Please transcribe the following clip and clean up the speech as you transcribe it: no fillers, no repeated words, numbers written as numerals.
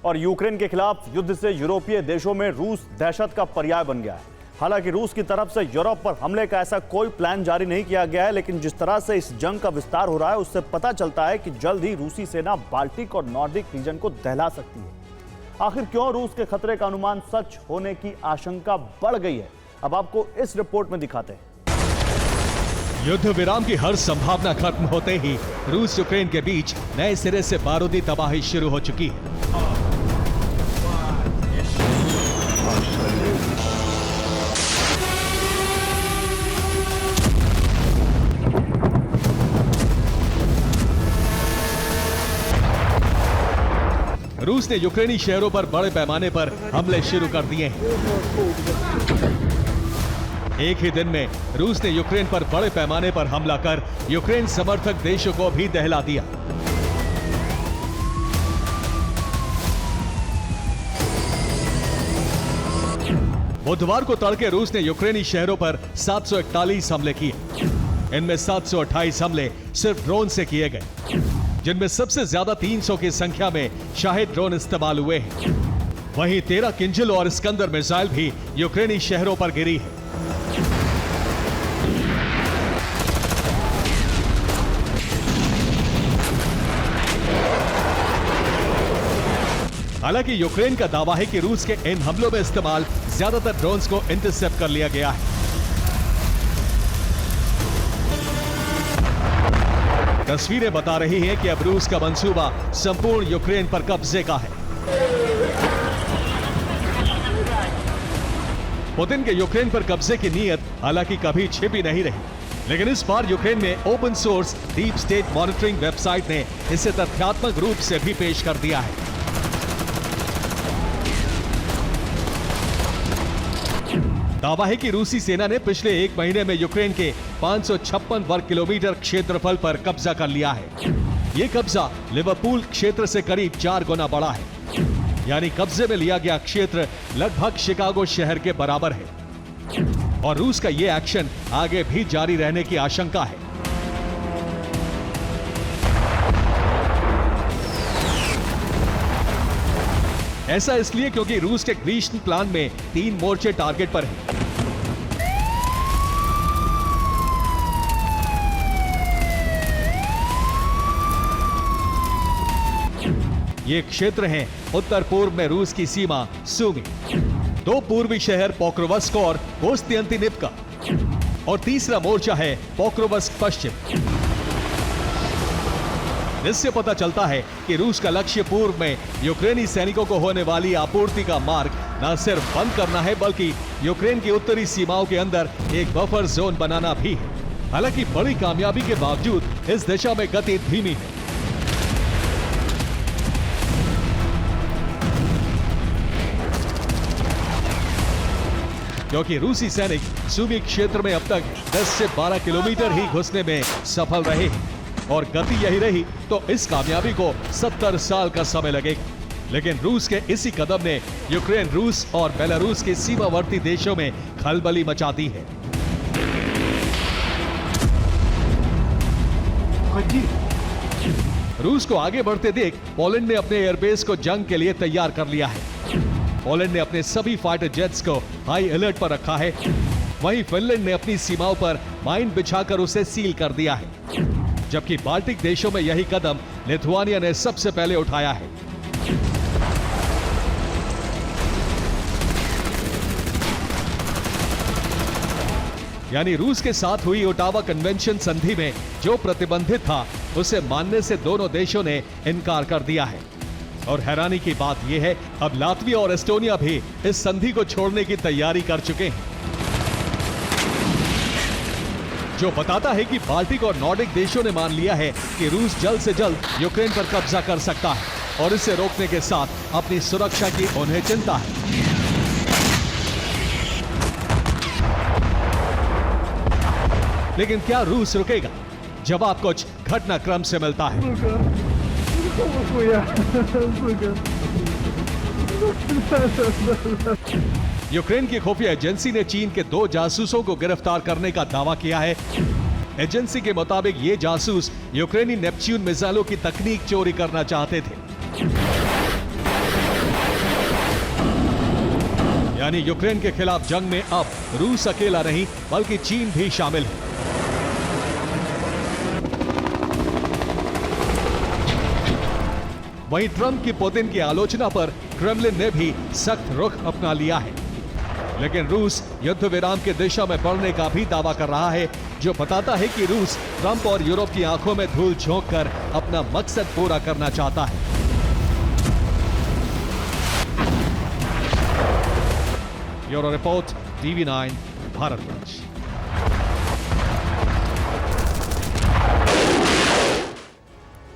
और यूक्रेन के खिलाफ युद्ध से यूरोपीय देशों में रूस दहशत का पर्याय बन गया है। हालांकि रूस की तरफ से यूरोप पर हमले का ऐसा कोई प्लान जारी नहीं किया गया है, लेकिन जिस तरह से इस जंग का विस्तार हो रहा है उससे पता चलता है कि जल्द ही रूसी सेना बाल्टिक और नॉर्डिक रीजन को दहला सकती है। आखिर क्यों रूस के खतरे का अनुमान सच होने की आशंका बढ़ गई है, अब आपको इस रिपोर्ट में दिखाते हैं। युद्ध विराम की हर संभावना खत्म होते ही रूस यूक्रेन के बीच नए सिरे से बारूदी तबाही शुरू हो चुकी है। रूस ने यूक्रेनी शहरों पर बड़े पैमाने पर हमले शुरू कर दिए हैं। एक ही दिन में रूस ने यूक्रेन पर बड़े पैमाने पर हमला कर यूक्रेन समर्थक देशों को भी दहला दिया। बुधवार को तड़के रूस ने यूक्रेनी शहरों पर 741 हमले किए। इनमें 728 हमले सिर्फ ड्रोन से किए गए, जिनमें सबसे ज्यादा 300 की संख्या में शाहिद ड्रोन इस्तेमाल हुए हैं। वहीं 13 किंजल और स्कंदर मिसाइल भी यूक्रेनी शहरों पर गिरी है। हालांकि यूक्रेन का दावा है कि रूस के इन हमलों में इस्तेमाल ज्यादातर ड्रोन्स को इंटरसेप्ट कर लिया गया है। तस्वीरें बता रही हैं कि अब रूस का मंसूबा संपूर्ण यूक्रेन पर कब्जे का है। पुतिन के यूक्रेन पर कब्जे की नीयत हालांकि कभी छिपी नहीं रही, लेकिन इस बार यूक्रेन में open source deep state monitoring website ने इसे तथ्यात्मक रूप से भी पेश कर दिया है। दावा है कि रूसी सेना ने पिछले एक महीने में यूक्रेन के 556 वर्ग किलोमीटर क्षेत्रफल पर कब्जा कर लिया है। यह कब्जा लिवरपूल क्षेत्र से करीब 4 गुना बड़ा है, यानी कब्जे में लिया गया क्षेत्र लगभग शिकागो शहर के बराबर है। और रूस का यह एक्शन आगे भी जारी रहने की आशंका है। ऐसा इसलिए क्योंकि रूस के ग्रीष्म प्लान में 3 मोर्चे टारगेट पर हैं। ये क्षेत्र हैं उत्तर पूर्व में रूस की सीमा सूमी, 2 पूर्वी शहर पोक्रोवस्क और कोस्तियंतिनिवका, और तीसरा मोर्चा है पोक्रोवस्क पश्चिम। इससे पता चलता है कि रूस का लक्ष्य पूर्व में यूक्रेनी सैनिकों को होने वाली आपूर्ति का मार्ग न सिर्फ बंद करना है, बल्कि यूक्रेन की उत्तरी सीमाओं के अंदर एक बफर जोन बनाना भी है। हालांकि बड़ी कामयाबी के बावजूद इस दिशा में गति धीमी है। क्योंकि रूसी सैनिक सूमी क्षेत्र में अब तक 10 से 12 किलोमीटर ही घुसने में सफल रहे हैं, और गति यही रही तो इस कामयाबी को 70 साल का समय लगेगा। लेकिन रूस के इसी कदम ने यूक्रेन, रूस और बेलारूस के सीमावर्ती देशों में खलबली मचा दी है। रूस को आगे बढ़ते देख पोलैंड ने अपने एयरबेस को जंग के लिए तैयार कर लिया है। पोलैंड ने अपने सभी फाइटर जेट्स को हाई अलर्ट पर रखा है। वहीं फिनलैंड ने अपनी सीमाओं पर माइन बिछाकर उसे सील कर दिया है, जबकि बाल्टिक देशों में यही कदम लिथुआनिया ने सबसे पहले उठाया है। यानी रूस के साथ हुई ओटावा कन्वेंशन संधि में जो प्रतिबंधित था उसे मानने से दोनों देशों ने इनकार कर दिया है। और हैरानी की बात यह है, अब लातविया और एस्टोनिया भी इस संधि को छोड़ने की तैयारी कर चुके हैं, जो बताता है कि बाल्टिक और नॉर्डिक देशों ने मान लिया है कि रूस जल्द से जल्द यूक्रेन पर कब्जा कर सकता है, और इसे रोकने के साथ अपनी सुरक्षा की उन्हें चिंता है। लेकिन क्या रूस रुकेगा? जवाब कुछ घटनाक्रम से मिलता है। यूक्रेन की खुफिया एजेंसी ने चीन के 2 जासूसों को गिरफ्तार करने का दावा किया है। एजेंसी के मुताबिक ये जासूस यूक्रेनी नेपच्यून मिसाइलों की तकनीक चोरी करना चाहते थे। यानी यूक्रेन के खिलाफ जंग में अब रूस अकेला नहीं बल्कि चीन भी शामिल है। वहीं ट्रंप की पुतिन की आलोचना पर क्रेमलिन ने भी सख्त रुख अपना लिया है, लेकिन रूस युद्ध विराम की दिशा में बढ़ने का भी दावा कर रहा है, जो बताता है कि रूस ट्रंप और यूरोप की आंखों में धूल झोंक कर अपना मकसद पूरा करना चाहता है। Bureau report, TV9 Bharatvarsh.